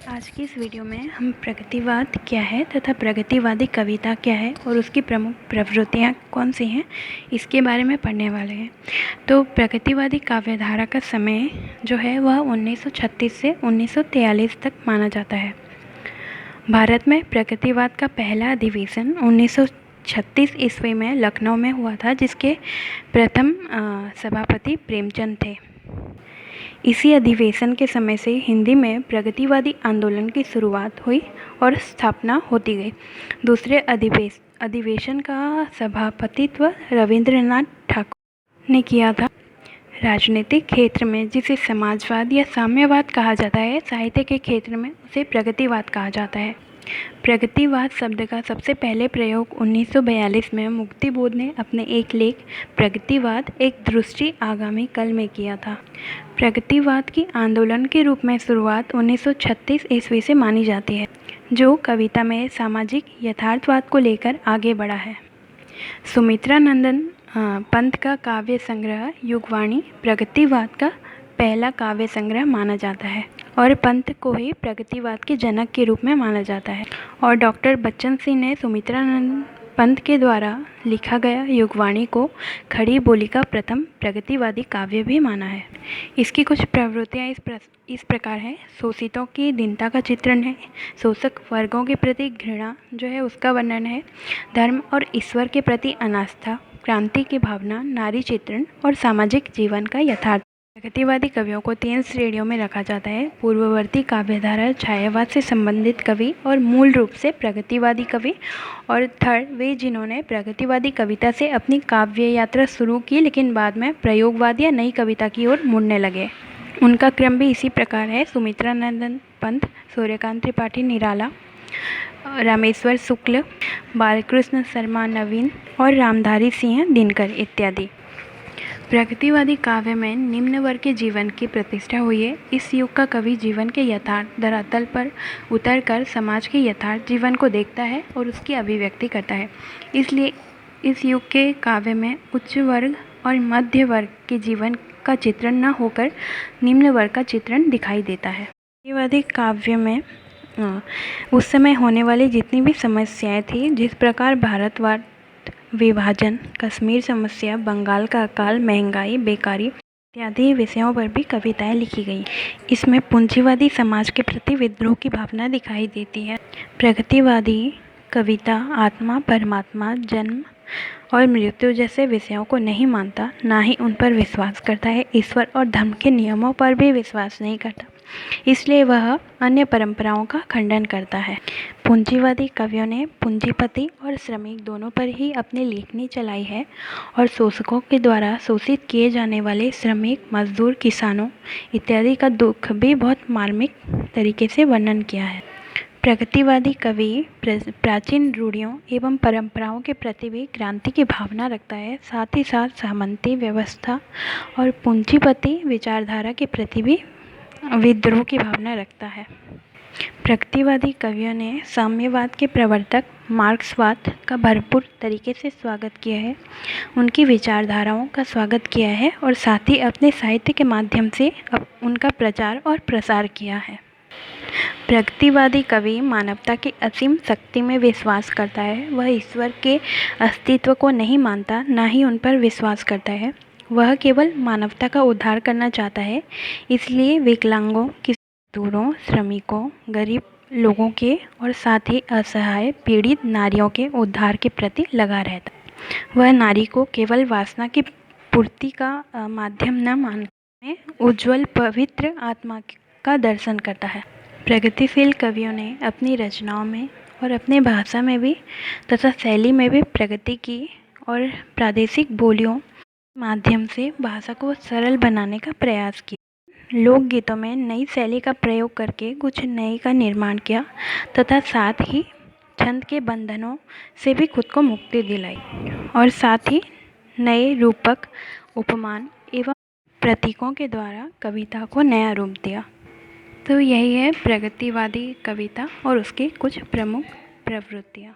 आज की इस वीडियो में हम प्रगतिवाद क्या है तथा प्रगतिवादी कविता क्या है और उसकी प्रमुख प्रवृत्तियाँ कौन सी हैं, इसके बारे में पढ़ने वाले हैं। तो प्रगतिवादी काव्यधारा का समय जो है वह 1936 से 1943 तक माना जाता है। भारत में प्रगतिवाद का पहला अधिवेशन 1936 ईस्वी में लखनऊ में हुआ था, जिसके प्रथम सभापति प्रेमचंद थे। इसी अधिवेशन के समय से हिंदी में प्रगतिवादी आंदोलन की शुरुआत हुई और स्थापना होती गई। दूसरे अधिवेशन का सभापतित्व रविंद्रनाथ ठाकुर ने किया था। राजनीतिक क्षेत्र में जिसे समाजवाद या साम्यवाद कहा जाता है, साहित्य के क्षेत्र में उसे प्रगतिवाद कहा जाता है। प्रगतिवाद शब्द का सबसे पहले प्रयोग 1942 में मुक्तिबोध ने अपने एक लेख प्रगतिवाद एक दृष्टि आगामी कल में किया था। प्रगतिवाद की आंदोलन के रूप में शुरुआत 1936 ईस्वी से मानी जाती है, जो कविता में सामाजिक यथार्थवाद को लेकर आगे बढ़ा है। सुमित्रा नंदन पंत का काव्य संग्रह युगवाणी प्रगतिवाद का पहला काव्य संग्रह माना जाता है और पंत को ही प्रगतिवाद के जनक के रूप में माना जाता है। और डॉक्टर बच्चन सिंह ने सुमित्रानंद पंत के द्वारा लिखा गया युगवाणी को खड़ी बोली का प्रथम प्रगतिवादी काव्य भी माना है। इसकी कुछ प्रवृत्तियाँ इस प्रकार है। शोषितों की दीनता का चित्रण है, शोषक वर्गों के प्रति घृणा जो है उसका वर्णन है, धर्म और ईश्वर के प्रति अनास्था, क्रांति की भावना, नारी चित्रण और सामाजिक जीवन का यथार्थ। प्रगतिवादी कवियों को 3 श्रेणियों में रखा जाता है। पूर्ववर्ती काव्यधारा छायावाद से संबंधित कवि और मूल रूप से प्रगतिवादी कवि, और थर्ड वे जिन्होंने प्रगतिवादी कविता से अपनी काव्य यात्रा शुरू की लेकिन बाद में प्रयोगवाद या नई कविता की ओर मुड़ने लगे। उनका क्रम भी इसी प्रकार है। सुमित्रा नंदन पंत, सूर्यकांत त्रिपाठी निराला, रामेश्वर शुक्ल, बालकृष्ण शर्मा नवीन और रामधारी सिंह दिनकर इत्यादि। प्रगतिवादी काव्य में निम्न वर्ग के जीवन की प्रतिष्ठा हुई है। इस युग का कवि जीवन के यथार्थ धरातल पर उतरकर समाज के यथार्थ जीवन को देखता है और उसकी अभिव्यक्ति करता है। इसलिए इस युग के काव्य में उच्च वर्ग और मध्य वर्ग के जीवन का चित्रण न होकर निम्न वर्ग का चित्रण दिखाई देता है। प्रगतिवादी काव्य में उस समय होने वाली जितनी भी समस्याएं थी, जिस प्रकार भारतवाद, विभाजन, कश्मीर समस्या, बंगाल का अकाल, महंगाई, बेकारी इत्यादि विषयों पर भी कविताएं लिखी गई। इसमें पूंजीवादी समाज के प्रति विद्रोह की भावना दिखाई देती है। प्रगतिवादी कविता आत्मा, परमात्मा, जन्म और मृत्यु जैसे विषयों को नहीं मानता, ना ही उन पर विश्वास करता है। ईश्वर और धर्म के नियमों पर भी विश्वास नहीं करता, इसलिए वह अन्य परंपराओं का खंडन करता है। पूंजीवादी कवियों ने पूंजीपति और श्रमिक दोनों पर ही अपनी लेखनी चलाई है और शोषकों के द्वारा शोषित किए जाने वाले श्रमिक, मजदूर, किसानों इत्यादि का दुख भी बहुत मार्मिक तरीके से वर्णन किया है। प्रगतिवादी कवि प्राचीन रूढ़ियों एवं परंपराओं के प्रति भी क्रांति की भावना रखता है, साथ ही साथ सामंती व्यवस्था और पूंजीपति विचारधारा के प्रति भी विद्रोह की भावना रखता है। प्रगतिवादी कवियों ने साम्यवाद के प्रवर्तक मार्क्सवाद का भरपूर तरीके से स्वागत किया है, उनकी विचारधाराओं का स्वागत किया है और साथ ही अपने साहित्य के माध्यम से उनका प्रचार और प्रसार किया है। प्रगतिवादी कवि मानवता की असीम शक्ति में विश्वास करता है। वह ईश्वर के अस्तित्व को नहीं मानता, ना ही उन पर विश्वास करता है। वह केवल मानवता का उद्धार करना चाहता है। इसलिए विकलांगों, मजदूरों, श्रमिकों, गरीब लोगों के और साथ ही असहाय पीड़ित नारियों के उद्धार के प्रति लगा रहता है। वह नारी को केवल वासना की पूर्ति का माध्यम न मानकर उज्ज्वल पवित्र आत्मा का दर्शन करता है। प्रगतिशील कवियों ने अपनी रचनाओं में और अपने भाषा में भी तथा शैली में भी प्रगति की और प्रादेशिक बोलियों माध्यम से भाषा को सरल बनाने का प्रयास किया। लोकगीतों में नई शैली का प्रयोग करके कुछ नए का निर्माण किया तथा साथ ही छंद के बंधनों से भी खुद को मुक्ति दिलाई और साथ ही नए रूपक, उपमान एवं प्रतीकों के द्वारा कविता को नया रूप दिया। तो यही है प्रगतिवादी कविता और उसकी कुछ प्रमुख प्रवृत्तियाँ।